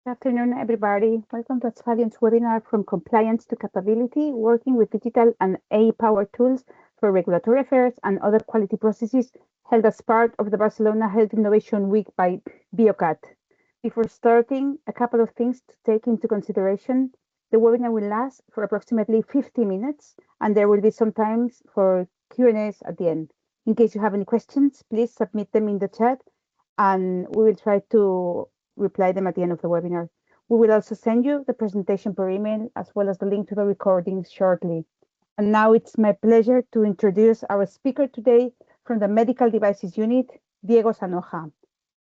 Good afternoon, everybody. Welcome to Asphalian's webinar from compliance to capability, working with digital and AI-powered tools for regulatory affairs and other quality processes, held as part of the Barcelona Health Innovation Week by BioCat. Before starting, a couple of things to take into consideration. The webinar will last for approximately 50 minutes, and there will be some time for Q&As at the end. In case you have any questions, please submit them in the chat, and we will try to reply them at the end of the webinar. We will also send you the presentation per email as well as the link to the recording shortly. And now it's my pleasure to introduce our speaker today from the Medical Devices Unit, Diego Sanoja.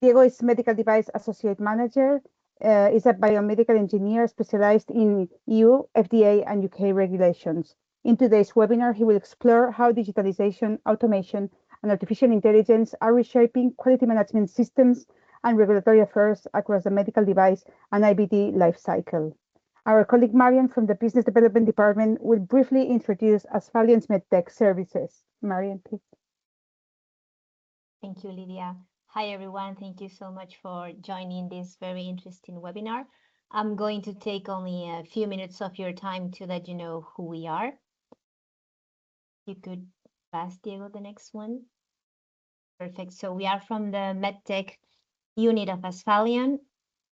Diego is Medical Device Associate Manager, is a biomedical engineer specialized in EU, FDA, and UK regulations. In today's webinar, he will explore how digitalization, automation, and artificial intelligence are reshaping quality management systems and regulatory affairs across the medical device and IVD lifecycle. Our colleague Marian from the Business Development Department will briefly introduce Asphalian's MedTech services. Marian, please. Thank you, Lydia. Hi, everyone. Thank you so much for joining this very interesting webinar. I'm going to take only a few minutes of your time to let you know who we are. You could pass, Diego, the next one. Perfect. So we are from the MedTech unit of Asphalian.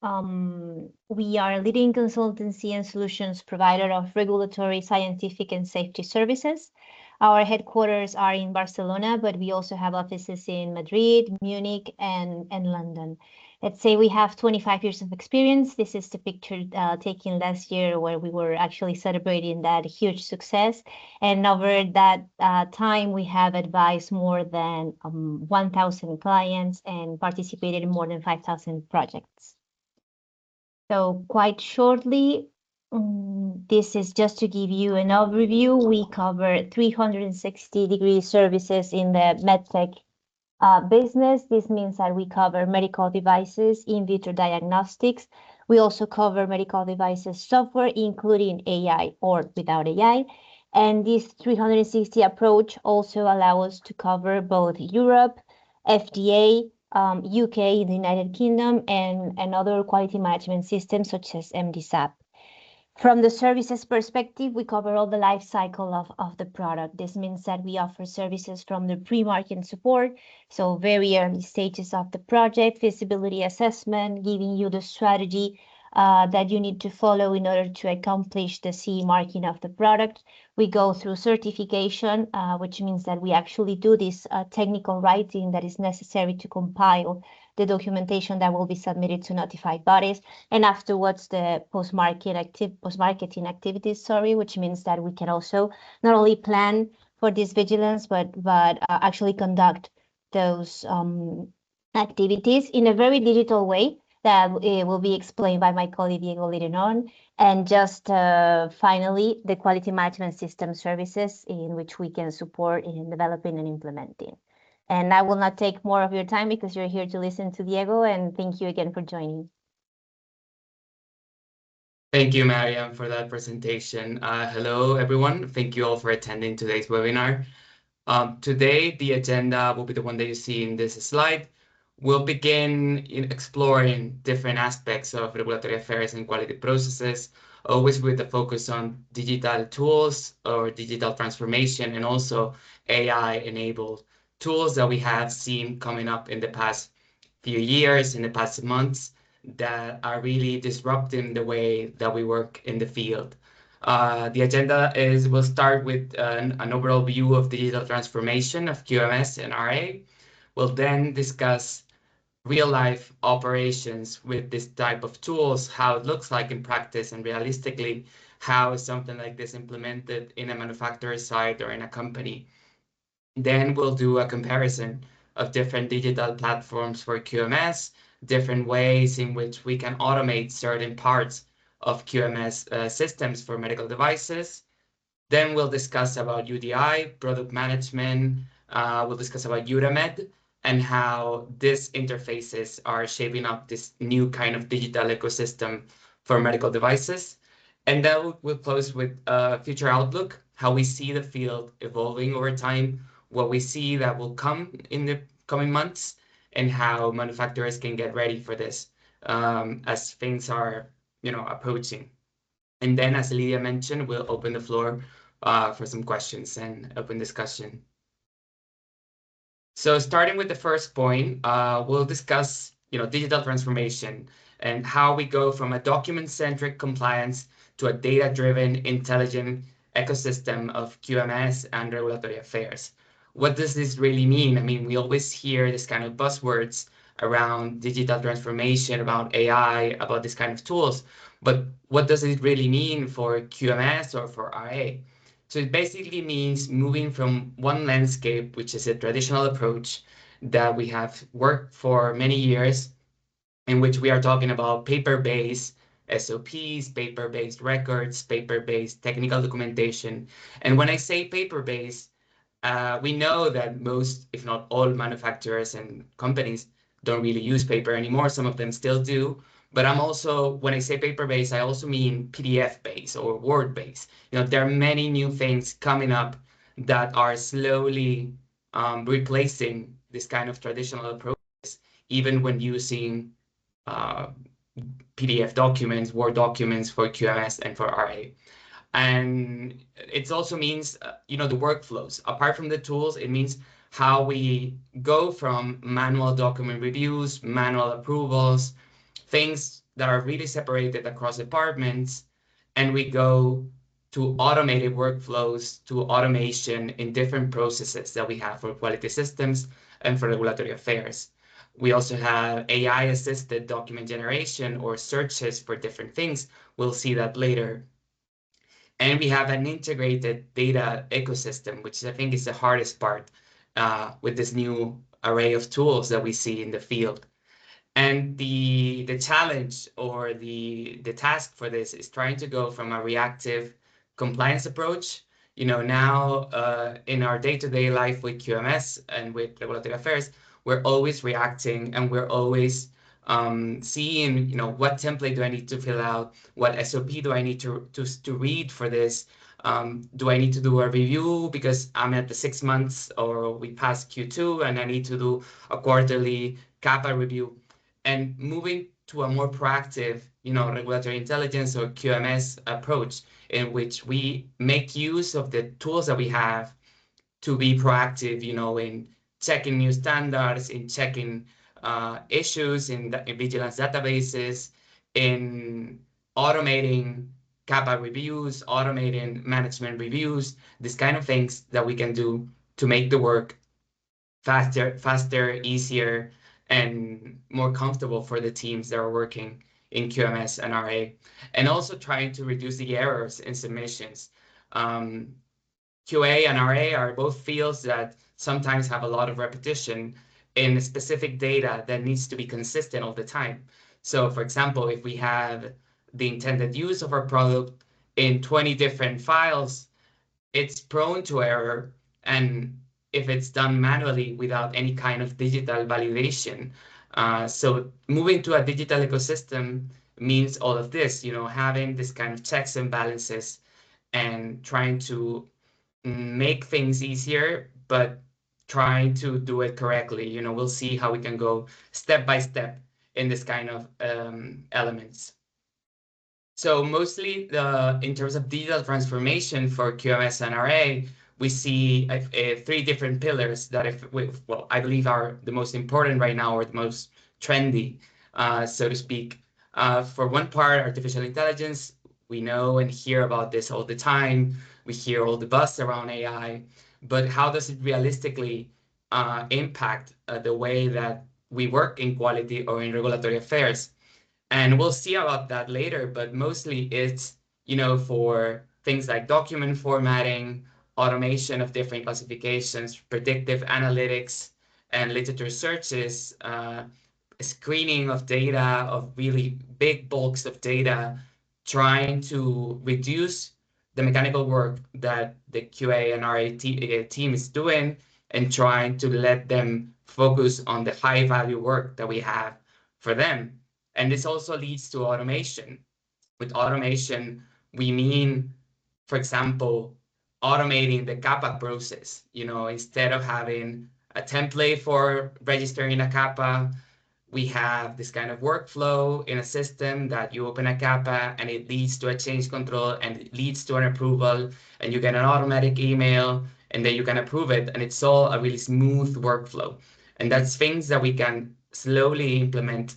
We are a leading consultancy and solutions provider of regulatory, scientific, and safety services. Our headquarters are in Barcelona, but we also have offices in Madrid, Munich, and London. Let's say we have 25 years of experience. This is the picture taken last year where we were actually celebrating that huge success. And over that time, we have advised more than 1,000 clients and participated in more than 5,000 projects. So quite shortly, this is just to give you an overview. We cover 360-degree services in the MedTech business. This means that we cover medical devices, in vitro diagnostics. We also cover medical devices software, including AI or without AI. And this 360 approach also allows us to cover both Europe, FDA, UK, the United Kingdom, and other quality management systems such as MDSAP. From the services perspective, we cover all the life cycle of the product. This means that we offer services from the pre-market support, so very early stages of the project, feasibility assessment, giving you the strategy that you need to follow in order to accomplish the CE marking of the product. We go through certification, which means that we actually do this technical writing that is necessary to compile the documentation that will be submitted to notified bodies, and afterwards the post-marketing activities, which means that we can also not only plan for this vigilance, but actually conduct those activities in a very digital way that will be explained by my colleague Diego later on. And just finally, the quality management system services in which we can support in developing and implementing. And I will not take more of your time because you're here to listen to Diego, and thank you again for joining. Thank you, Mariam, for that presentation. Hello, everyone. Thank you all for attending today's webinar. Today, the agenda will be the one that you see in this slide. We'll begin exploring different aspects of regulatory affairs and quality processes, always with the focus on digital tools or digital transformation, and also AI-enabled tools that we have seen coming up in the past few years, in the past months, that are really disrupting the way that we work in the field. The agenda is, we'll start with an overall view of digital transformation of QMS and RA. We'll then discuss real-life operations with this type of tools, how it looks like in practice, and realistically, how is something like this implemented in a manufacturer site or in a company. Then we'll do a comparison of different digital platforms for QMS, different ways in which we can automate certain parts of QMS systems for medical devices. Then we'll discuss about UDI, product management. We'll discuss about Euramed and how these interfaces are shaping up this new kind of digital ecosystem for medical devices. And then we'll close with a future outlook, how we see the field evolving over time, what we see that will come in the coming months, and how manufacturers can get ready for this as things are, approaching. And then, as Lydia mentioned, we'll open the floor for some questions and open discussion. So starting with the first point, we'll discuss, digital transformation and how we go from a document-centric compliance to a data-driven, intelligent ecosystem of QMS and regulatory affairs. What does this really mean? I mean, we always hear this kind of buzzwords around digital transformation, about AI, about this kind of tools, but what does it really mean for QMS or for RA? So it basically means moving from one landscape, which is a traditional approach that we have worked for many years, in which we are talking about paper-based SOPs, paper-based records, paper-based technical documentation. And when I say paper-based, we know that most, if not all, manufacturers and companies don't really use paper anymore. Some of them still do. But I'm also, when I say paper-based, I also mean PDF-based or Word-based. There are many new things coming up that are slowly replacing this kind of traditional approaches, even when using PDF documents, Word documents for QMS and for RA. And it also means, the workflows. Apart from the tools, it means how we go from manual document reviews, manual approvals, things that are really separated across departments, and we go to automated workflows, to automation in different processes that we have for quality systems and for regulatory affairs. We also have AI-assisted document generation or searches for different things. We'll see that later. And we have an integrated data ecosystem, which I think is the hardest part with this new array of tools that we see in the field. And the challenge or the task for this is trying to go from a reactive compliance approach. Now in our day-to-day life with QMS and with regulatory affairs, we're always reacting and we're always seeing, what template do I need to fill out? What SOP do I need to read for this? Do I need to do a review because I'm at the 6 months or we passed Q2 and I need to do a quarterly CAPA review? And moving to a more proactive, regulatory intelligence or QMS approach in which we make use of the tools that we have to be proactive, in checking new standards, in checking issues in vigilance databases, in automating CAPA reviews, automating management reviews, these kind of things that we can do to make the work faster, easier, and more comfortable for the teams that are working in QMS and RA, and also trying to reduce the errors in submissions. QA and RA are both fields that sometimes have a lot of repetition in specific data that needs to be consistent all the time. So for example, if we have the intended use of our product in 20 different files, it's prone to error. And if it's done manually without any kind of digital validation. So moving to a digital ecosystem means all of this, having this kind of checks and balances and trying to make things easier, but trying to do it correctly. We'll see how we can go step by step in this kind of elements. So mostly in terms of digital transformation for QMS and RA, we see 3 different pillars that I believe are the most important right now or the most trendy, so to speak. For one part, artificial intelligence, we know and hear about this all the time. We hear all the buzz around AI, but how does it realistically impact the way that we work in quality or in regulatory affairs? And we'll see about that later, but mostly it's, for things like document formatting, automation of different classifications, predictive analytics, and literature searches, screening of data, of really big bulks of data, trying to reduce the mechanical work that the QA and RA team is doing and trying to let them focus on the high value work that we have for them. And this also leads to automation. With automation, we mean, for example, automating the CAPA process. Instead of having a template for registering a CAPA, we have this kind of workflow in a system that you open a CAPA and it leads to a change control and it leads to an approval, and you get an automatic email and then you can approve it, and it's all a really smooth workflow. And that's things that we can slowly implement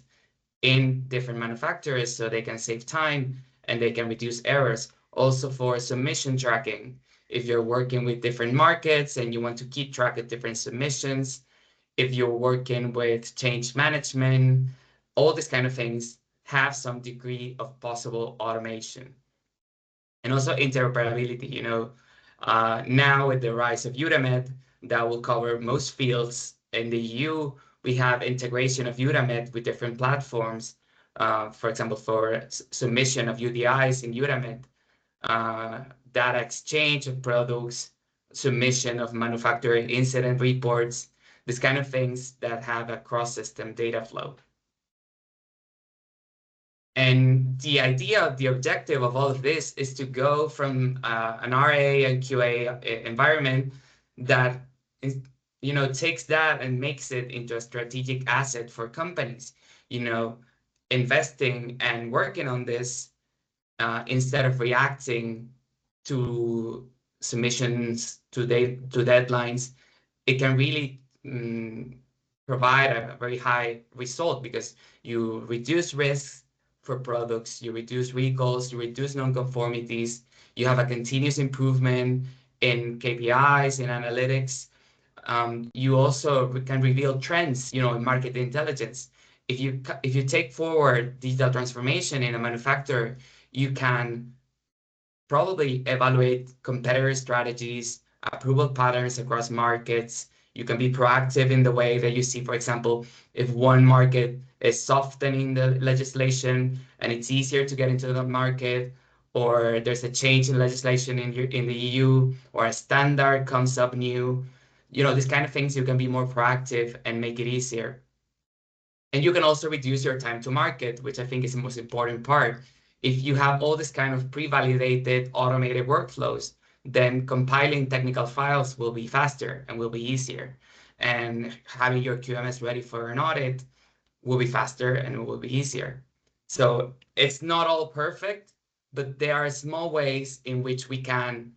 in different manufacturers so they can save time and they can reduce errors. Also for submission tracking, if you're working with different markets and you want to keep track of different submissions, if you're working with change management, all these kind of things have some degree of possible automation. And also interoperability, now with the rise of Euramet, that will cover most fields in the EU, we have integration of Euramet with different platforms. For example, for submission of UDIs in Euramet, data exchange of products, submission of manufacturing incident reports, these kind of things that have a cross-system data flow. And the idea, the objective of all of this is to go from an RA and QA environment that is, takes that and makes it into a strategic asset for companies, investing and working on this instead of reacting to submissions, to deadlines. It can really provide a very high result because you reduce risks for products, you reduce recalls, you reduce non-conformities, you have a continuous improvement in KPIs, in analytics. You also can reveal trends, in market intelligence. If you take forward digital transformation in a manufacturer, you can probably evaluate competitor strategies, approval patterns across markets. You can be proactive in the way that you see, for example, if one market is softening the legislation and it's easier to get into the market, or there's a change in legislation in the EU, or a standard comes up new, these kind of things, you can be more proactive and make it easier. And you can also reduce your time to market, which I think is the most important part. If you have all this kind of pre-validated automated workflows, then compiling technical files will be faster and will be easier. And having your QMS ready for an audit will be faster and it will be easier. So it's not all perfect, but there are small ways in which we can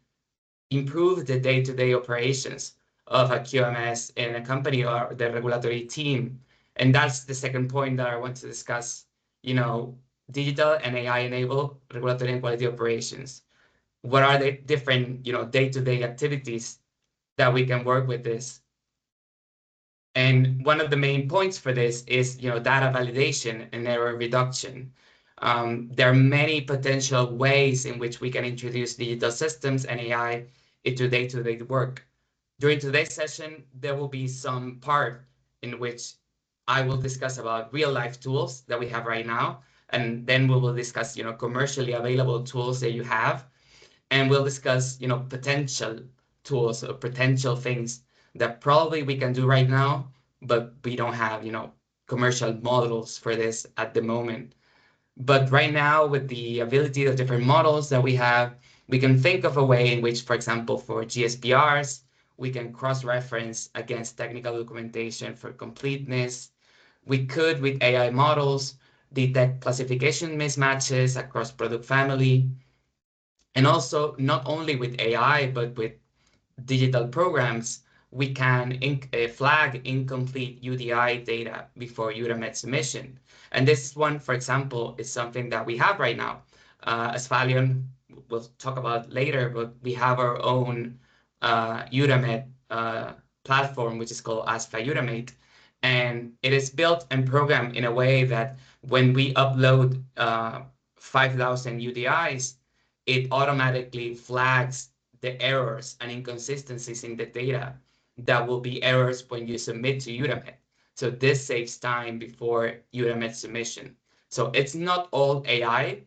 improve the day-to-day operations of a QMS in a company or the regulatory team. And that's the second point that I want to discuss, digital and AI-enabled regulatory and quality operations. What are the different, day-to-day activities that we can work with this? And one of the main points for this is, data validation and error reduction. There are many potential ways in which we can introduce digital systems and AI into day-to-day work. During today's session, there will be some part in which I will discuss about real-life tools that we have right now, and then we will discuss, commercially available tools that you have, and we'll discuss, potential tools or potential things that probably we can do right now, but we don't have, commercial models for this at the moment. But right now, with the ability of different models that we have, we can think of a way in which, for example, for GSPRs, we can cross-reference against technical documentation for completeness. We could, with AI models, detect classification mismatches across product family. And also, not only with AI, but with digital programs, we can flag incomplete UDI data before Euramet submission. And this one, for example, is something that we have right now. Asphalion, we'll talk about later, but we have our own Euramet platform, which is called Aspha Euramate. And it is built and programmed in a way that when we upload 5,000 UDIs, it automatically flags the errors and inconsistencies in the data that will be errors when you submit to Euramet. So this saves time before Euramet submission. So it's not all AI,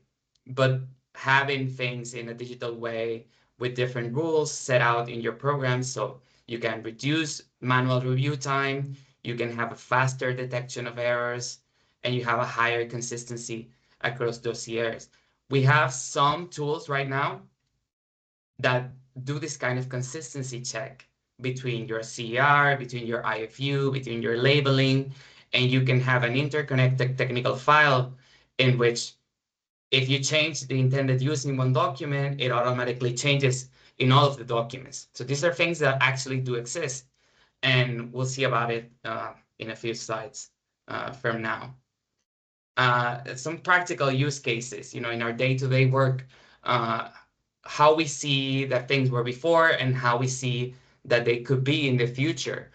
but having things in a digital way with different rules set out in your program, so you can reduce manual review time, you can have a faster detection of errors, and you have a higher consistency across dossiers. We have some tools right now that do this kind of consistency check between your CER, between your IFU, between your labeling, and you can have an interconnected technical file in which if you change the intended use in one document, it automatically changes in all of the documents. So these are things that actually do exist, and we'll see about it in a few slides from now. Some practical use cases, in our day-to-day work, how we see that things were before and how we see that they could be in the future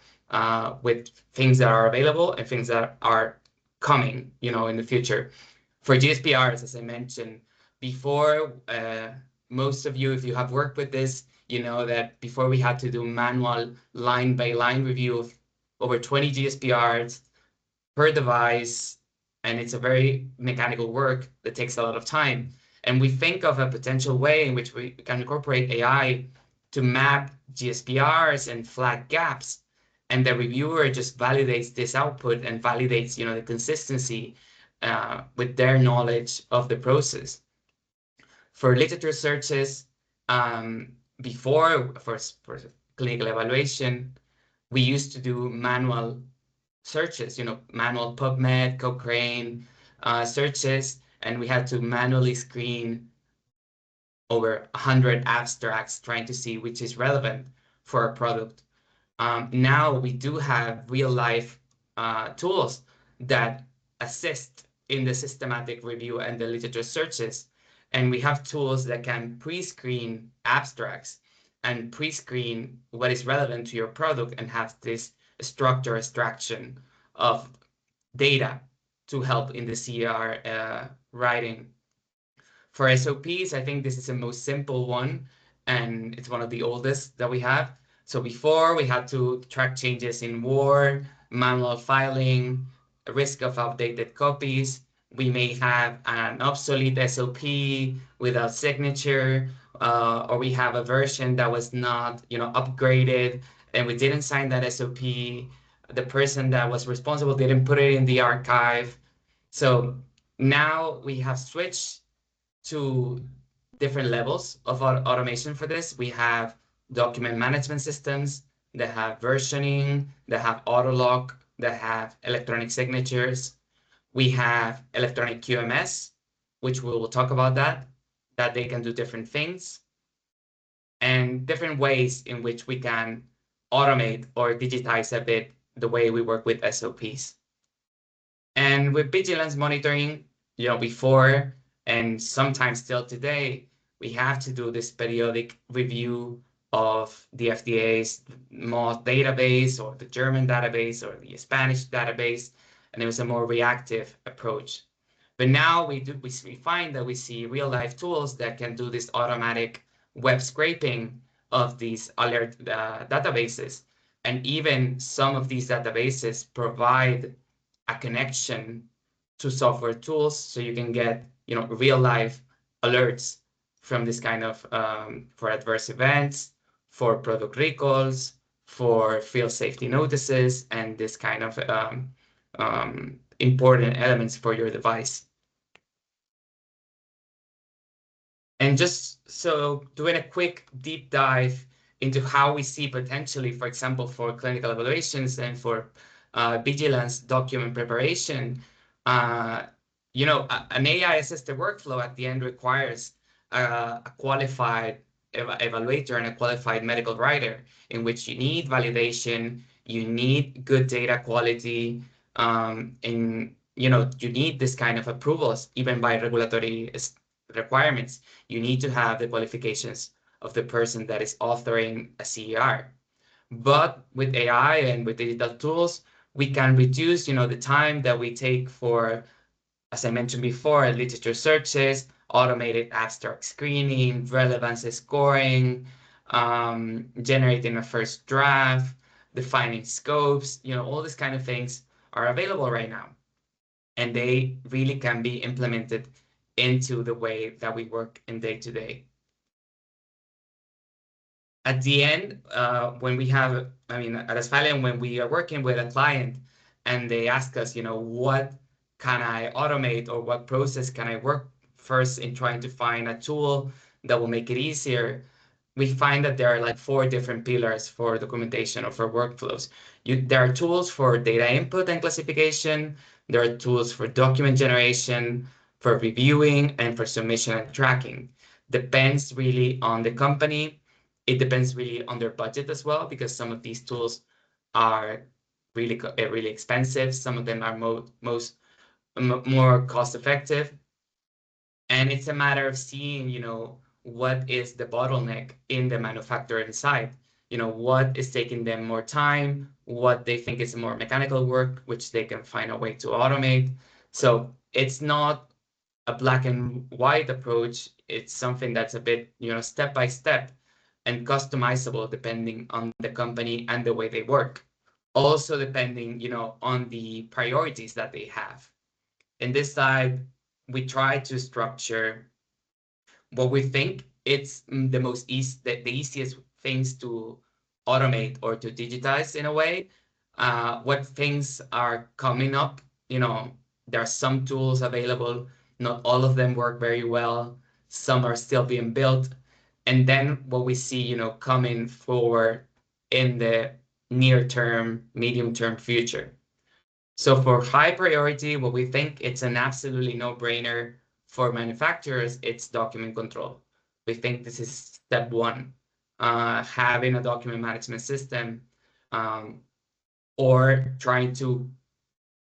with things that are available and things that are coming, in the future. For GSPRs, as I mentioned before, most of you, if you have worked with this, you know that before we had to do manual line-by-line review of over 20 GSPRs per device, and it's a very mechanical work that takes a lot of time. And we think of a potential way in which we can incorporate AI to map GSPRs and flag gaps, and the reviewer just validates this output and validates, the consistency with their knowledge of the process. For literature searches, before for clinical evaluation, we used to do manual searches, manual PubMed, Cochrane searches, and we had to manually screen over 100 abstracts trying to see which is relevant for our product. Now we do have real life tools that assist in the systematic review and the literature searches. And we have tools that can pre-screen abstracts and pre-screen what is relevant to your product and have this structure extraction of data to help in the CR writing. For SOPs, I think this is the most simple one, and it's one of the oldest that we have. So before, we had to track changes in Word, manual filing, risk of outdated copies. We may have an obsolete SOP without signature, or we have a version that was not, upgraded, and we didn't sign that SOP. The person that was responsible didn't put it in the archive. So now we have switched to different levels of automation for this. We have document management systems that have versioning, that have auto lock, that have electronic signatures. We have electronic QMS, which we will talk about that they can do different things, and different ways in which we can automate or digitize a bit the way we work with SOPs. And with vigilance monitoring, before and sometimes still today, we have to do this periodic review of the FDA's MOTH database or the German database or the Spanish database, and it was a more reactive approach. But now we find that we see real life tools that can do this automatic web scraping of these alert databases. And even some of these databases provide a connection to software tools, so you can get real life alerts from this kind of for adverse events, for product recalls, for field safety notices, and this kind of important elements for your device. And just so doing a quick deep dive into how we see potentially, for example, for clinical evaluations and for vigilance document preparation, an AI-assisted workflow at the end requires a qualified evaluator and a qualified medical writer, in which you need validation, you need good data quality, and you need this kind of approvals, even by regulatory requirements. You need to have the qualifications of the person that is authoring a CER. But with AI and with digital tools, we can reduce, the time that we take for, as I mentioned before, literature searches, automated abstract screening, relevance scoring, generating a first draft, defining scopes, all these kind of things are available right now. And they really can be implemented into the way that we work in day-to-day. At the end, when we have, at Asphalion, when we are working with a client and they ask us, what can I automate or what process can I work first in trying to find a tool that will make it easier, we find that there are like 4 different pillars for documentation or for workflows. There are tools for data input and classification. There are tools for document generation, for reviewing, and for submission and tracking. Depends really on the company. It depends really on their budget as well, because some of these tools are really expensive. Some of them are more cost effective. And it's a matter of seeing, what is the bottleneck in the manufacturing side, what is taking them more time, what they think is more mechanical work, which they can find a way to automate. So it's not a black and white approach. It's something that's a bit, step by step and customizable depending on the company and the way they work. Also depending, on the priorities that they have. In this side, we try to structure what we think it's the easiest things to automate or to digitize in a way. What things are coming up, there are some tools available, not all of them work very well, some are still being built. And then what we see, coming forward in the near term, medium term future. So for high priority, what we think it's an absolutely no-brainer for manufacturers, it's document control. We think this is step one, having a document management system, or trying to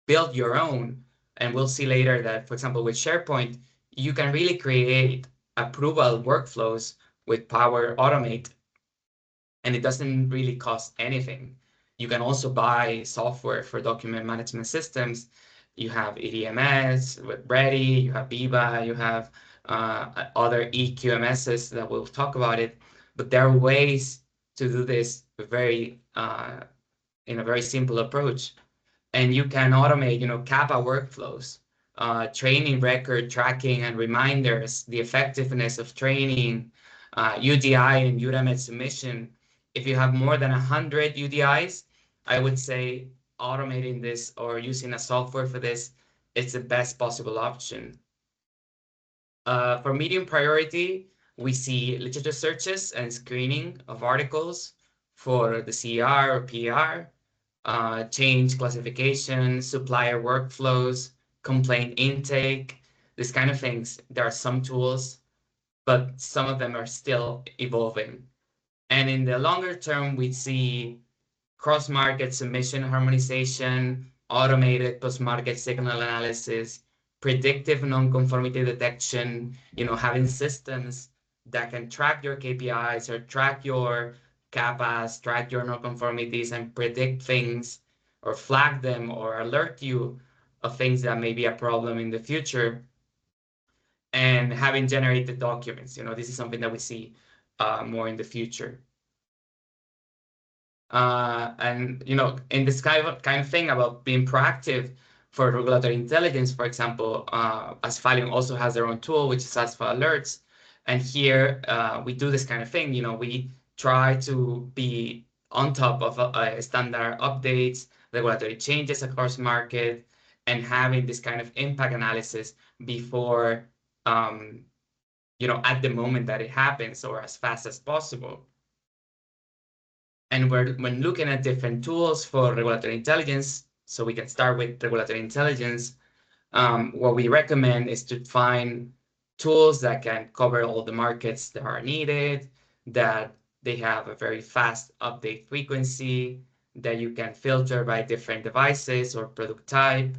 build your own. And we'll see later that, for example, with SharePoint, you can really create approval workflows with Power Automate, and it doesn't really cost anything. You can also buy software for document management systems. You have EDMS with Ready, you have Viva, you have other eQMSs that we'll talk about it. But there are ways to do this in a very simple approach. And you can automate, Kappa workflows, training record tracking and reminders, the effectiveness of training, UDI and UDAMED submission. If you have more than 100 UDIs, I would say automating this or using a software for this, it's the best possible option. For medium priority, we see literature searches and screening of articles for the CR or PR, change classification, supplier workflows, complaint intake, this kind of things. There are some tools, but some of them are still evolving. And in the longer term, we see cross-market submission harmonization, automated post-market signal analysis, predictive non-conformity detection, having systems that can track your KPIs or track your kappas, track your non-conformities and predict things or flag them or alert you of things that may be a problem in the future. And having generated documents, this is something that we see more in the future. And in this kind of thing about being proactive for regulatory intelligence, for example, Asphalion also has their own tool, which is Asphal Alerts. And here we do this kind of thing. We try to be on top of standard updates, regulatory changes across market, and having this kind of impact analysis before, at the moment that it happens or as fast as possible. And when looking at different tools for regulatory intelligence, so we can start with regulatory intelligence, what we recommend is to find tools that can cover all the markets that are needed, that they have a very fast update frequency, that you can filter by different devices or product type.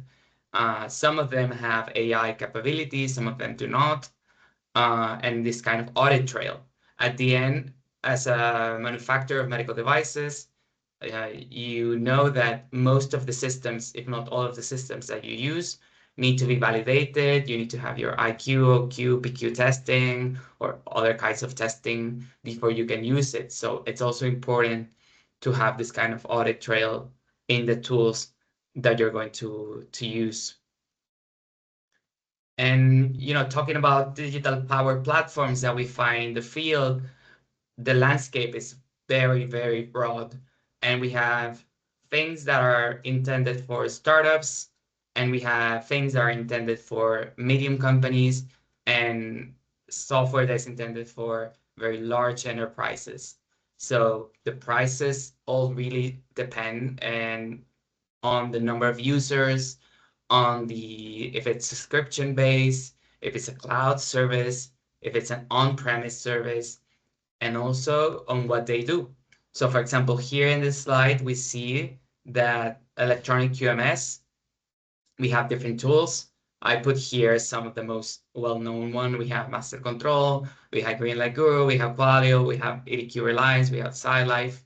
Some of them have AI capabilities, some of them do not, and this kind of audit trail. At the end, as a manufacturer of medical devices, you know that most of the systems, if not all of the systems that you use, need to be validated. You need to have your IQ, OQ, PQ testing, or other kinds of testing before you can use it. So it's also important to have this kind of audit trail in the tools that you're going to use. And, talking about digital power platforms that we find in the field, the landscape is very, very broad. And we have things that are intended for startups, and we have things that are intended for medium companies, and software that's intended for very large enterprises. So the prices all really depend and on the number of users, on the if it's subscription based, if it's a cloud service, if it's an on-premise service, and also on what they do. So for example, here in this slide, we see that electronic QMS, we have different tools. I put here some of the most well-known one. We have Master Control, we have Greenlight Guru, we have Qualio, we have ADQ Reliance, we have SciLife.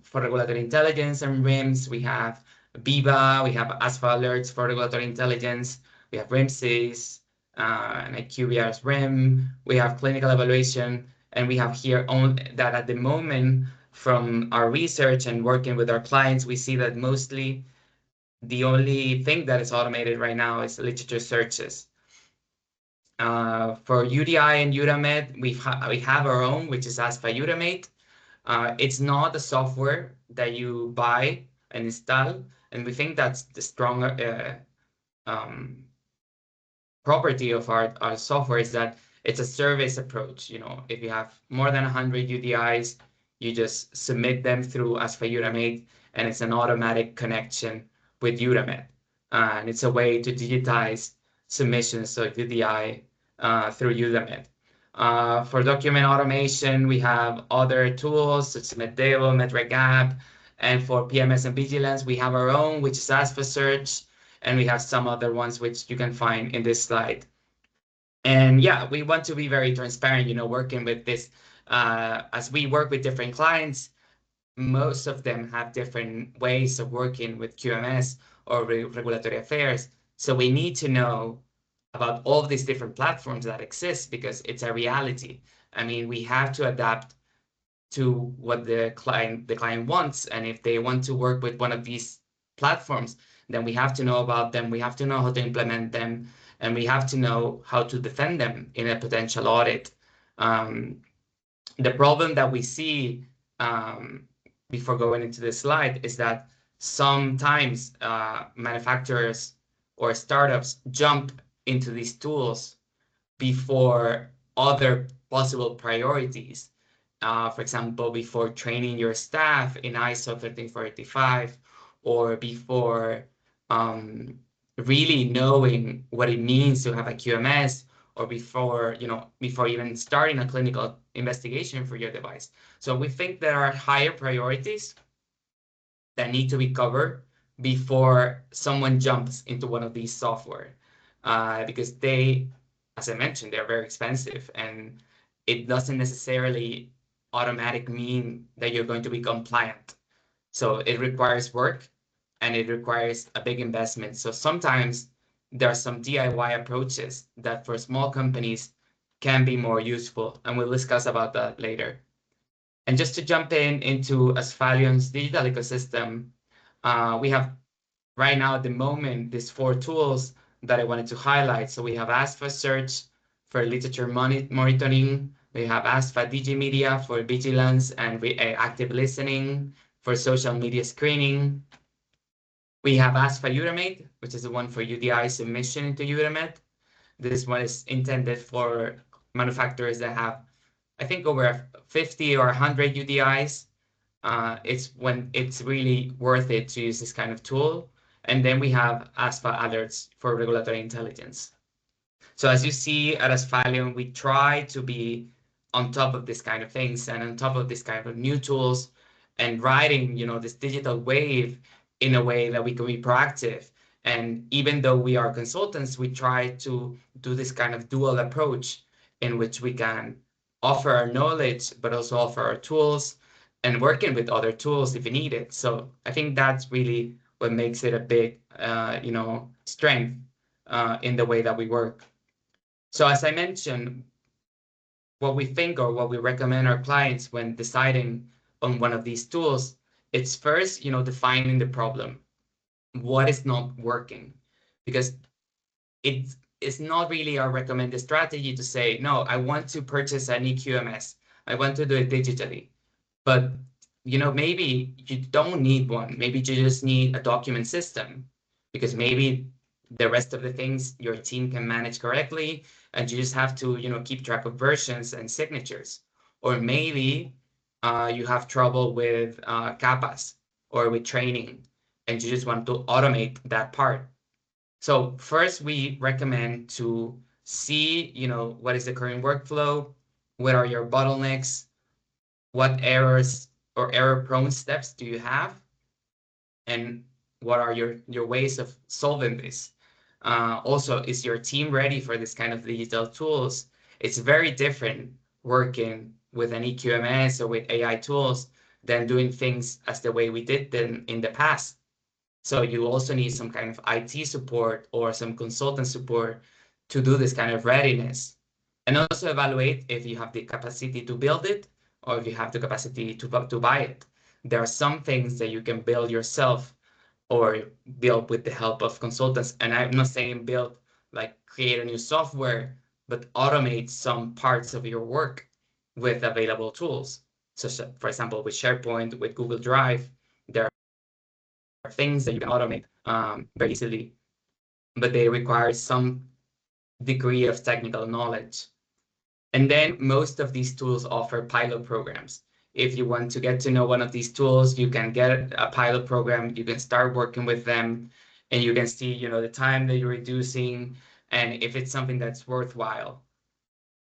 For regulatory intelligence and RIMS, we have BIBA, we have ASFA alerts for regulatory intelligence, we have RIMSys, and IQVIA's RIM, we have clinical evaluation, and we have here that at the moment from our research and working with our clients, we see that mostly the only thing that is automated right now is literature searches. For UDI and Utamed, we have our own, which is ASFA Utamate. It's not a software that you buy and install, and we think that's the strong property of our software is that it's a service approach. You know, if you have more than 100 UDIs, you just submit them through ASFA Utamate, and it's an automatic connection with Utamed. And it's a way to digitize submissions of UDI through Utamed. For document automation, we have other tools such as Meddevo, MedRegApp, and for PMS and vigilance, we have our own, which is ASFA Search, and we have some other ones which you can find in this slide. And yeah, we want to be very transparent, you know, working with this. As we work with different clients, most of them have different ways of working with QMS or regulatory affairs. So we need to know about all of these different platforms that exist because it's a reality. I mean, we have to adapt to what the client wants. And if they want to work with one of these platforms, then we have to know about them. We have to know how to implement them, and we have to know how to defend them in a potential audit. The problem that we see before going into this slide is that sometimes manufacturers or startups jump into these tools before other possible priorities. For example, before training your staff in ISO 13485, or before really knowing what it means to have a QMS, or before even starting a clinical investigation for your device. So we think there are higher priorities that need to be covered before someone jumps into one of these software, because they, as I mentioned, they're very expensive, and it doesn't necessarily automatic mean that you're going to be compliant. So it requires work and it requires a big investment. So sometimes there are some DIY approaches that for small companies can be more useful, and we'll discuss about that later. And just to jump into Asphalian's digital ecosystem, we have right now at the moment these 4 tools that I wanted to highlight. So we have ASFA Search for literature monitoring. We have ASFA Digimedia for vigilance and active listening, for social media screening. We have ASFA Utamate, which is the one for UDI submission into Utamed. This one is intended for manufacturers that have, I think, over 50 or 100 UDIs. It's when it's really worth it to use this kind of tool. And then we have ASFA alerts for regulatory intelligence. So as you see at Asphalion, we try to be on top of this kind of things and on top of this kind of new tools and riding, this digital wave in a way that we can be proactive. And even though we are consultants, we try to do this kind of dual approach in which we can offer our knowledge, but also offer our tools and working with other tools if needed. So I think that's really what makes it a big, strength in the way that we work. So as I mentioned, what we think or what we recommend our clients when deciding on one of these tools, it's first, defining the problem. What is not working? Because it's not really our recommended strategy to say, no, I want to purchase an EQMS. I want to do it digitally. But, maybe you don't need one. Maybe you just need a document system, because maybe The rest of the things your team can manage correctly, and you just have to, keep track of versions and signatures. Or maybe you have trouble with CAPAs or with training, and you just want to automate that part. So first, we recommend to see, what is the current workflow, what are your bottlenecks, what errors or error-prone steps do you have, and what are your ways of solving this. Also, is your team ready for this kind of digital tools? It's very different working with an EQMS or with AI tools than doing things as the way we did them in the past. So you also need some kind of IT support or some consultant support to do this kind of readiness. And also evaluate if you have the capacity to build it or if you have the capacity to buy it. There are some things that you can build yourself or build with the help of consultants. And I'm not saying build, like create a new software, but automate some parts of your work with available tools. So, for example, with SharePoint, with Google Drive, there are things that you can automate very easily, but they require some degree of technical knowledge. And then most of these tools offer pilot programs. If you want to get to know one of these tools, you can get a pilot program, you can start working with them, and you can see, the time that you're reducing and if it's something that's worthwhile.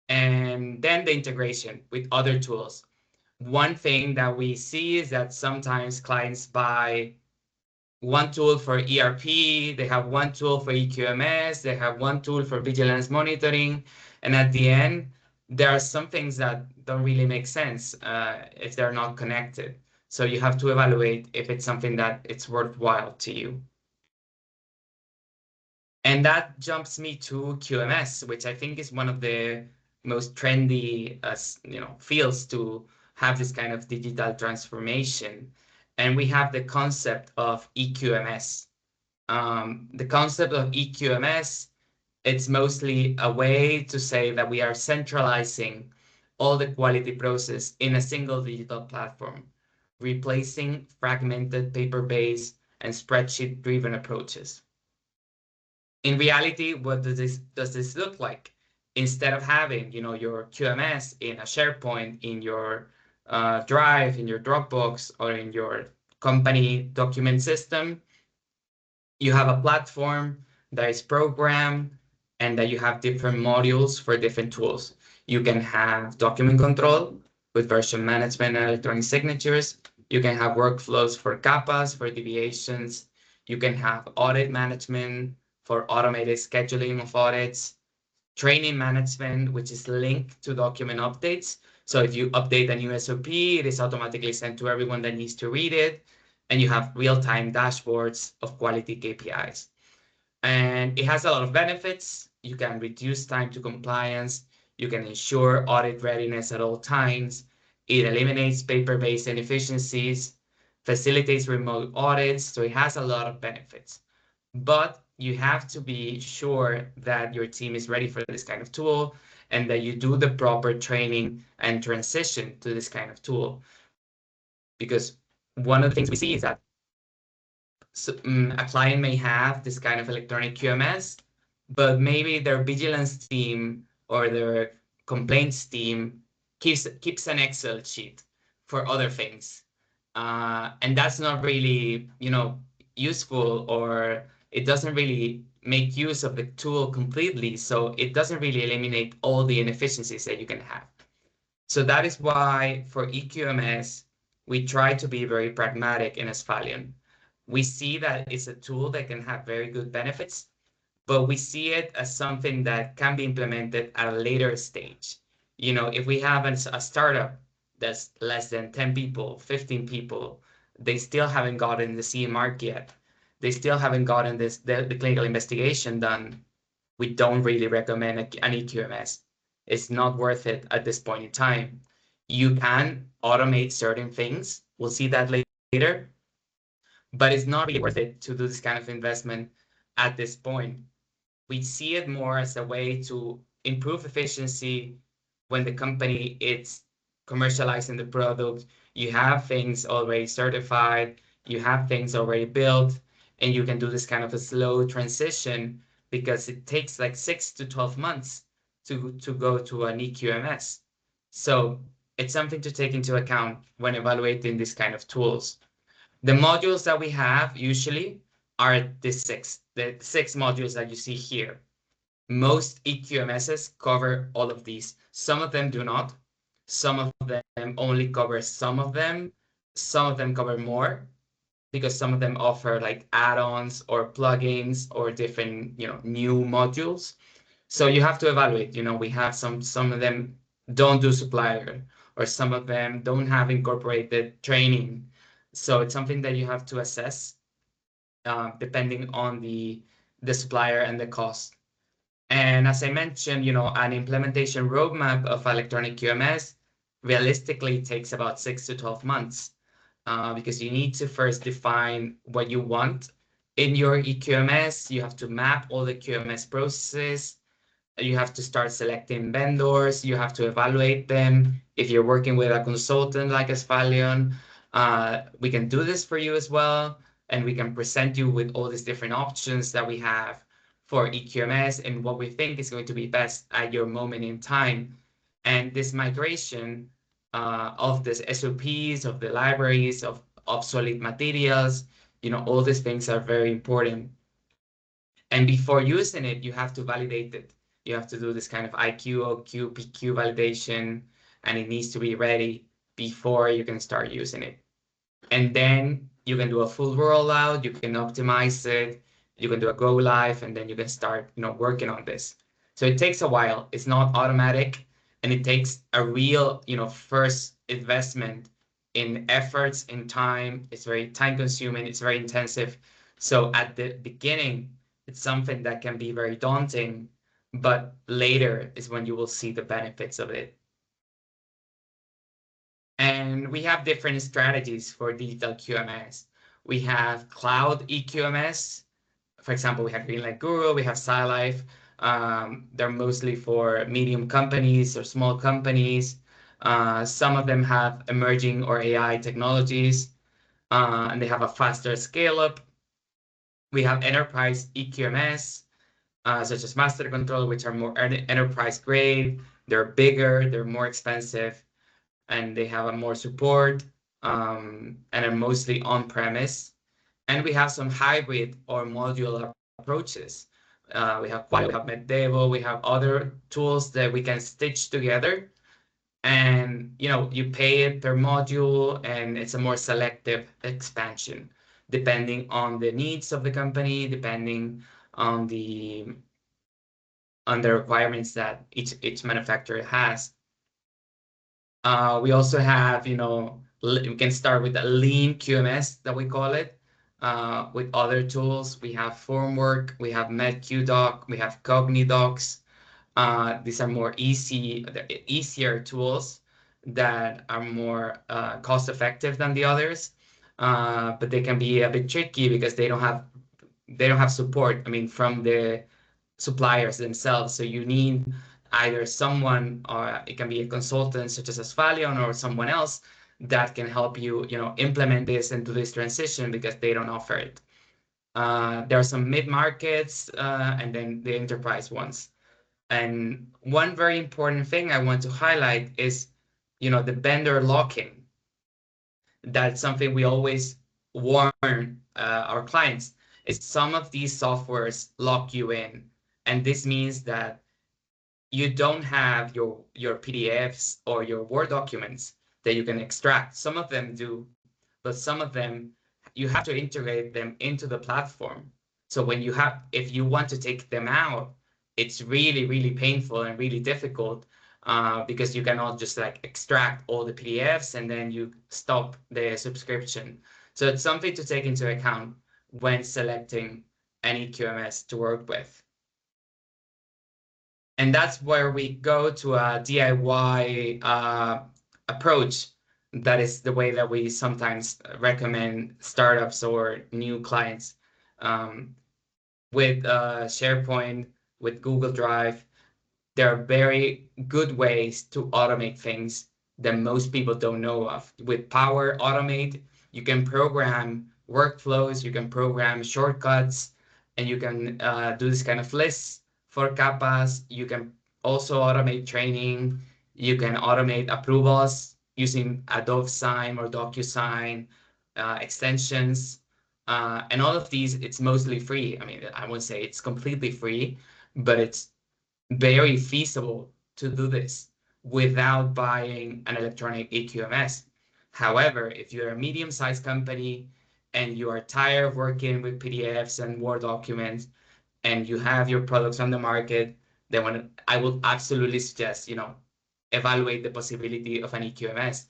And then the integration with other tools. One thing that we see is that sometimes clients buy one tool for ERP, they have one tool for EQMS, they have one tool for vigilance monitoring, and at the end, there are some things that don't really make sense if they're not connected. So you have to evaluate if it's something that it's worthwhile to you. And that jumps me to QMS, which I think is one of the most trendy, fields to have this kind of digital transformation. And we have the concept of EQMS. The concept of EQMS, it's mostly a way to say that we are centralizing all the quality process in a single digital platform, replacing fragmented paper-based and spreadsheet-driven approaches. In reality, what does this look like? Instead of having, your QMS in a SharePoint, in your Drive, in your Dropbox, or in your company document system, you have a platform that is programmed and that you have different modules for different tools. You can have document control with version management and electronic signatures. You can have workflows for CAPAs, for deviations. You can have audit management for automated scheduling of audits, training management, which is linked to document updates. So if you update a new SOP, it is automatically sent to everyone that needs to read it. And you have real-time dashboards of quality KPIs. And it has a lot of benefits. You can reduce time to compliance. You can ensure audit readiness at all times. It eliminates paper-based inefficiencies, facilitates remote audits. So it has a lot of benefits. But you have to be sure that your team is ready for this kind of tool and that you do the proper training and transition to this kind of tool. Because one of the things we see is that a client may have this kind of electronic QMS, but maybe their vigilance team or their complaints team keeps an Excel sheet for other things. And that's not really, useful, or it doesn't really make use of the tool completely. So it doesn't really eliminate all the inefficiencies that you can have. So that is why for EQMS, we try to be very pragmatic in Asphalion. We see that it's a tool that can have very good benefits, but we see it as something that can be implemented at a later stage. If we have a startup that's less than 10 people, 15 people, they still haven't gotten the CE mark yet. They still haven't gotten the clinical investigation done. We don't really recommend an EQMS. It's not worth it at this point in time. You can automate certain things. We'll see that later. But it's not really worth it to do this kind of investment at this point. We see it more as a way to improve efficiency when the company is commercializing the product. You have things already certified, you have things already built, and you can do this kind of a slow transition because it takes like 6 to 12 months to go to an EQMS. So it's something to take into account when evaluating these kind of tools. The modules that we have usually are the six modules that you see here. Most EQMSs cover all of these. Some of them do not. Some of them only cover some of them. Some of them cover more because some of them offer like add-ons or plugins or different, new modules. So you have to evaluate, we have some of them don't do supplier, or some of them don't have incorporated training. So it's something that you have to assess depending on the supplier and the cost. And as I mentioned, an implementation roadmap of electronic QMS realistically takes about 6 to 12 months because you need to first define what you want in your EQMS. You have to map all the QMS processes. You have to start selecting vendors. You have to evaluate them. If you're working with a consultant like Asphalion, we can do this for you as well. And we can present you with all these different options that we have for EQMS and what we think is going to be best at your moment in time. And this migration of the SOPs, of the libraries, of obsolete materials, all these things are very important. And before using it, you have to validate it. You have to do this kind of IQ, OQ, PQ validation, and it needs to be ready before you can start using it. And then you can do a full rollout, you can optimize it, you can do a go live, and then you can start, working on this. So it takes a while. It's not automatic, and it takes a real, first investment in efforts, in time. It's very time consuming, it's very intensive. So at the beginning, it's something that can be very daunting, but later is when you will see the benefits of it. And we have different strategies for digital QMS. We have cloud EQMS. For example, we have Greenlight Guru, we have SciLife. They're mostly for medium companies or small companies. Some of them have emerging or AI technologies, and they have a faster scale up. We have enterprise EQMS, such as Master Control, which are more enterprise grade. They're bigger, they're more expensive, and they have a more support and are mostly on-premise. And we have some hybrid or modular approaches. We have Qualio, we have Meddevo, we have other tools that we can stitch together. And you pay it per module, and it's a more selective expansion, depending on the needs of the company, depending on the requirements that each manufacturer has. We also have, we can start with a lean QMS that we call it. With other tools, we have Formwork, we have MedQDoc, we have CogniDocs. These are more easier tools that are more cost effective than the others. But they can be a bit tricky because they don't have support, from the suppliers themselves. So you need either someone, or it can be a consultant such as Asphalion or someone else that can help you, implement this and do this transition, because they don't offer it. There are some mid-markets and then the enterprise ones. And one very important thing I want to highlight is, the vendor lock-in. That's something we always warn our clients, is some of these softwares lock you in. And this means that you don't have your PDFs or your Word documents that you can extract. Some of them do, but some of them, you have to integrate them into the platform. So if you want to take them out, it's really, really painful and really difficult because you cannot just extract all the PDFs and then you stop the subscription. So it's something to take into account when selecting any QMS to work with. And that's where we go to a DIY approach. That is the way that we sometimes recommend startups or new clients. With SharePoint, with Google Drive, there are very good ways to automate things that most people don't know of. With Power Automate, you can program workflows, you can program shortcuts, and you can do this kind of lists for CAPAs. You can also automate training. You can automate approvals using Adobe Sign or DocuSign extensions. And all of these, it's mostly free. I mean, I won't say it's completely free, but it's very feasible to do this without buying an electronic EQMS. However, if you're a medium-sized company and you are tired of working with PDFs and Word documents and you have your products on the market, then I will absolutely suggest, evaluate the possibility of an EQMS.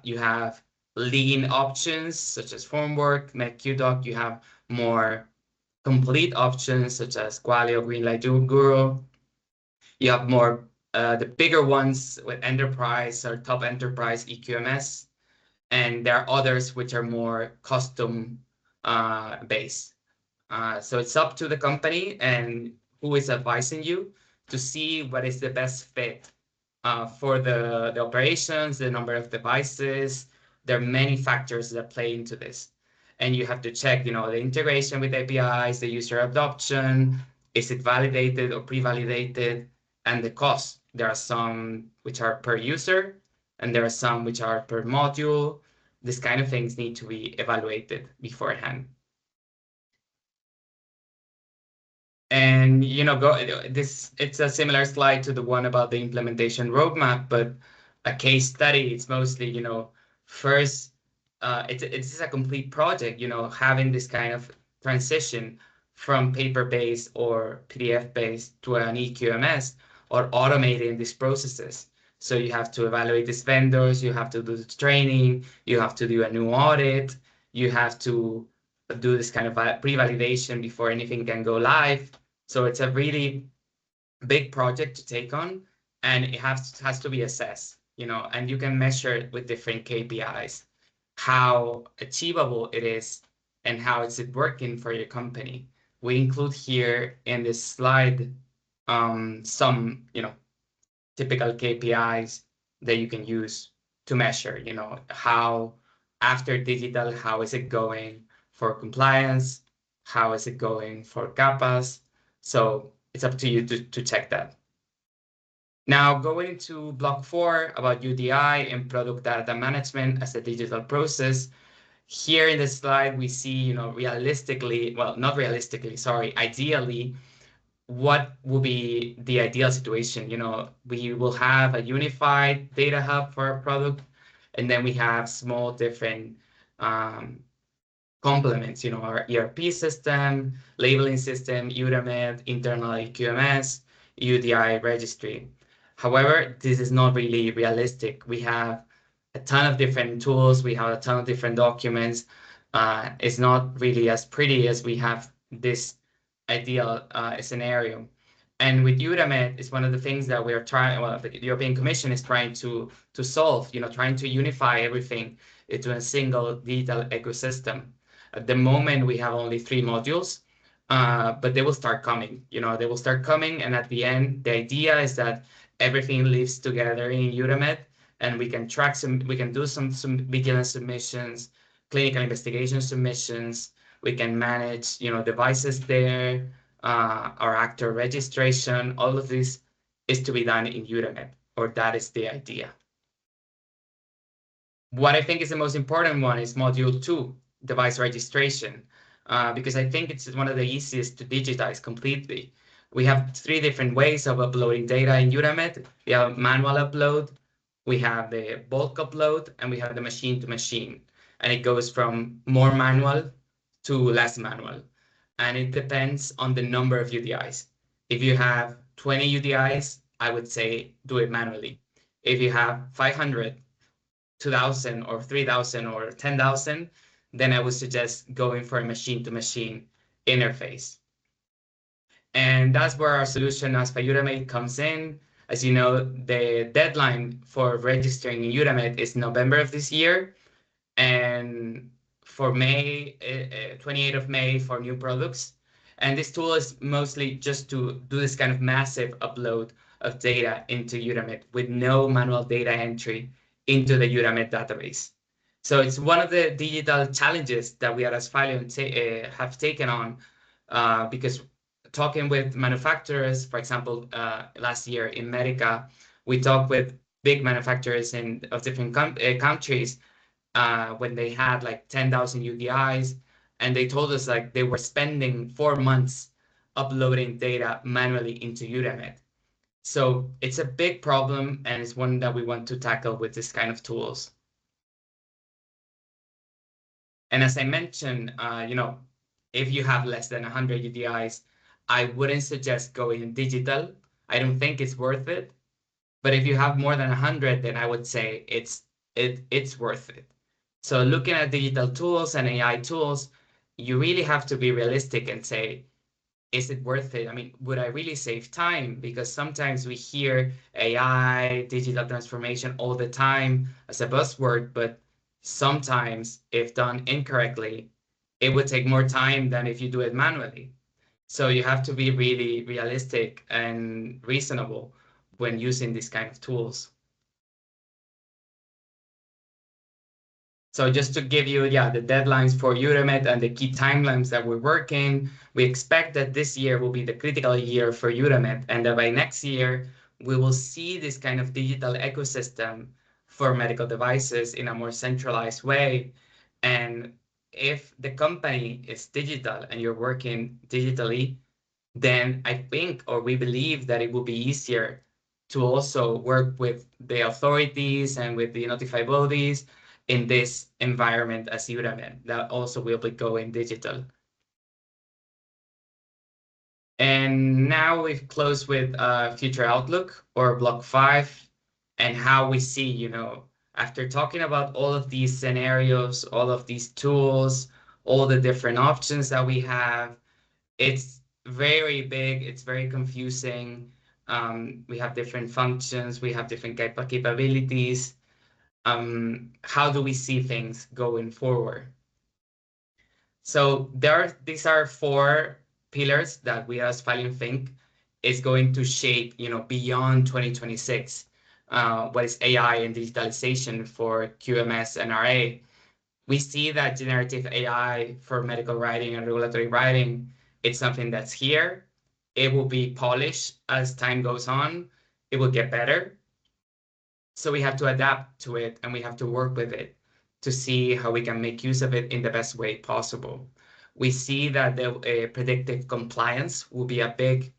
You have lean options such as Formwork, MedQDoc. You have more complete options such as Qualio, Greenlight Guru. You have more the bigger ones with enterprise or top enterprise EQMS, and there are others which are more custom based. So it's up to the company and who is advising you to see what is the best fit for the operations, the number of devices. There are many factors that play into this. And you have to check, the integration with APIs, the user adoption, is it validated or pre-validated, and the cost. There are some which are per user, and there are some which are per module. This kind of things need to be evaluated beforehand. And it's a similar slide to the one about the implementation roadmap, but a case study, it's mostly, first, it's a complete project, having this kind of transition from paper-based or PDF-based to an EQMS or automating these processes. So you have to evaluate these vendors, you have to do the training, you have to do a new audit, you have to do this kind of pre-validation before anything can go live. So it's a really big project to take on, and it has to be assessed, and you can measure it with different KPIs, how achievable it is and how is it working for your company. We include here in this slide some, typical KPIs that you can use to measure, how after digital, how is it going for compliance? How is it going for CAPAs? So it's up to you to check that. Now, going to block 4 about UDI and product data management as a digital process. Here in this slide, we see, realistically, well, not realistically, sorry, ideally, what will be the ideal situation? We will have a unified data hub for our product, and then we have small different complements, our ERP system, labeling system, Udemy, internal EQMS, UDI registry. However, this is not really realistic. We have a ton of different tools. We have a ton of different documents. It's not really as pretty as we have this ideal scenario. And with Udemy, it's one of the things that we are trying, well, the European Commission is trying to solve, trying to unify everything into a single digital ecosystem. At the moment, we have only 3 modules, but they will start coming. They will start coming, and at the end, the idea is that everything lives together in Udemy, and we can track we can do some vigilance submissions, clinical investigation submissions. We can manage, devices there, our actor registration. All of this is to be done in Udemy, or that is the idea. What I think is the most important one is module 2, device registration, because I think it's one of the easiest to digitize completely. We have 3 different ways of uploading data in Udemy. We have manual upload, we have the bulk upload, and we have the machine to machine. And it goes from more manual to less manual. And it depends on the number of UDIs. If you have 20 UDIs, I would say do it manually. If you have 500, 2,000 or 3,000 or 10,000, then I would suggest going for a machine-to-machine interface. And that's where our solution as Udemy comes in. As you know, the deadline for registering in Udemy is November of this year. And for May, 28th of May for new products. And this tool is mostly just to do this kind of massive upload of data into Udemy with no manual data entry into the Udemy database. So it's one of the digital challenges that we at Asphalion have taken on, because talking with manufacturers, for example, last year in Medica, we talked with big manufacturers of different countries when they had like 10,000 UDIs, and they told us like they were spending 4 months uploading data manually into Uramed. So it's a big problem, and it's one that we want to tackle with this kind of tools. And as I mentioned, if you have less than 100 UDIs, I wouldn't suggest going digital. I don't think it's worth it. But if you have more than 100, then I would say it's worth it. So looking at digital tools and AI tools, you really have to be realistic and say, is it worth it? I mean, would I really save time? Because sometimes we hear AI, digital transformation all the time as a buzzword, but sometimes if done incorrectly, it would take more time than if you do it manually. So you have to be really realistic and reasonable when using these kind of tools. So just to give you, the deadlines for Uramed and the key timelines that we're working, we expect that this year will be the critical year for Uramed, and that by next year, we will see this kind of digital ecosystem for medical devices in a more centralized way. And if the company is digital and you're working digitally, then I think, or we believe, that it will be easier to also work with the authorities and with the notified bodies in this environment as Uramed, that also will be going digital. And now we've closed with future outlook, or block 5, and how we see, after talking about all of these scenarios, all of these tools, all the different options that we have, it's very big, it's very confusing. We have different functions, we have different capabilities. How do we see things going forward? So these are 4 pillars that we as Asphalion think is going to shape, beyond 2026, what is AI and digitalization for QMS and RA. We see that generative AI for medical writing and regulatory writing, it's something that's here. It will be polished as time goes on. It will get better. So we have to adapt to it, and we have to work with it to see how we can make use of it in the best way possible. We see that the predictive compliance will be a big,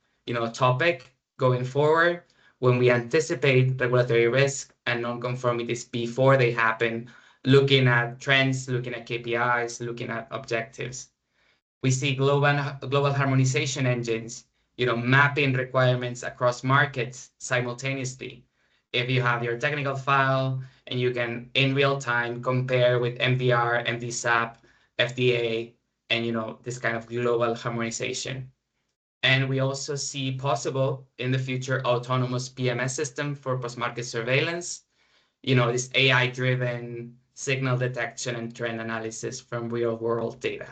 topic going forward when we anticipate regulatory risk and non-conformities before they happen, looking at trends, looking at KPIs, looking at objectives. We see global harmonization engines, mapping requirements across markets simultaneously. If you have your technical file and you can, in real time, compare with MDR, MDSAP, FDA, and, this kind of global harmonization. And we also see possible in the future autonomous PMS system for post-market surveillance, this AI-driven signal detection and trend analysis from real-world data.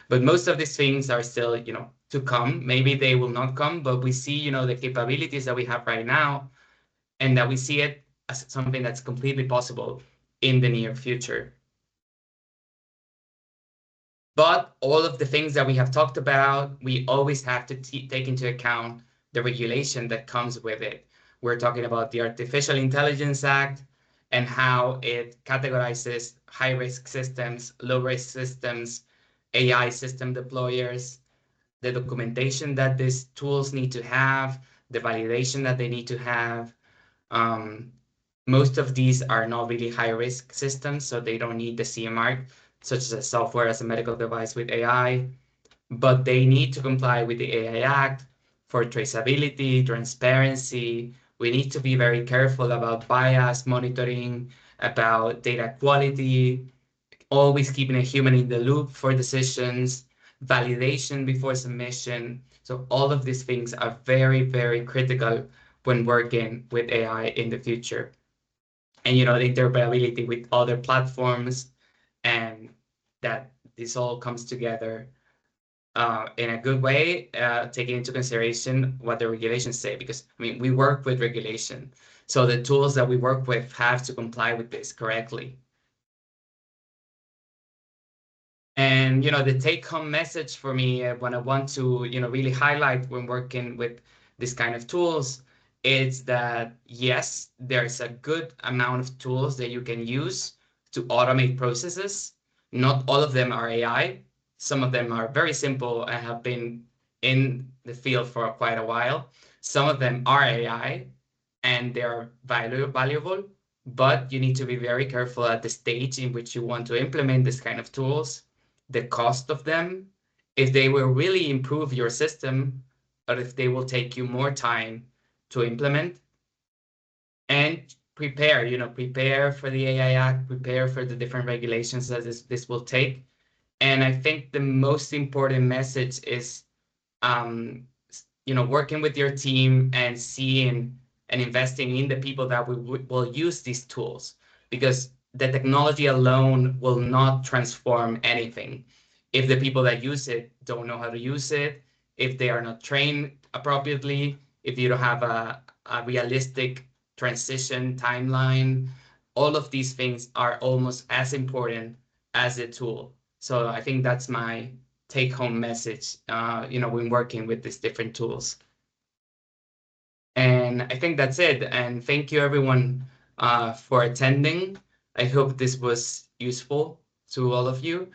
But most of these things are still, to come. Maybe they will not come, but we see, the capabilities that we have right now, and that we see it as something that's completely possible in the near future. But all of the things that we have talked about, we always have to take into account the regulation that comes with it. We're talking about the Artificial Intelligence Act and how it categorizes high-risk systems, low-risk systems, AI system deployers, the documentation that these tools need to have, the validation that they need to have. Most of these are not really high-risk systems, so they don't need the CE mark, such as software as a medical device with AI, but they need to comply with the AI Act for traceability, transparency. We need to be very careful about bias monitoring, about data quality, always keeping a human in the loop for decisions, validation before submission. So all of these things are very, very critical when working with AI in the future. And, the interoperability with other platforms, and that this all comes together in a good way, taking into consideration what the regulations say, because we work with regulation. So the tools that we work with have to comply with this correctly. And the take-home message for me when I want to really highlight when working with this kind of tools is that yes, there's a good amount of tools that you can use to automate processes. Not all of them are AI. Some of them are very simple and have been in the field for quite a while. Some of them are AI and they are valuable, but you need to be very careful at the stage in which you want to implement this kind of tools, the cost of them, if they will really improve your system, or if they will take you more time to implement. And prepare for the AI Act, prepare for the different regulations that this will take. And I think the most important message is working with your team and seeing and investing in the people that will use these tools, because the technology alone will not transform anything if the people that use it don't know how to use it, if they are not trained appropriately, if you don't have a realistic transition timeline. All of these things are almost as important as the tool. So I think that's my take-home message, when working with these different tools. And I think that's it. And thank you, everyone, for attending. I hope this was useful to all of you.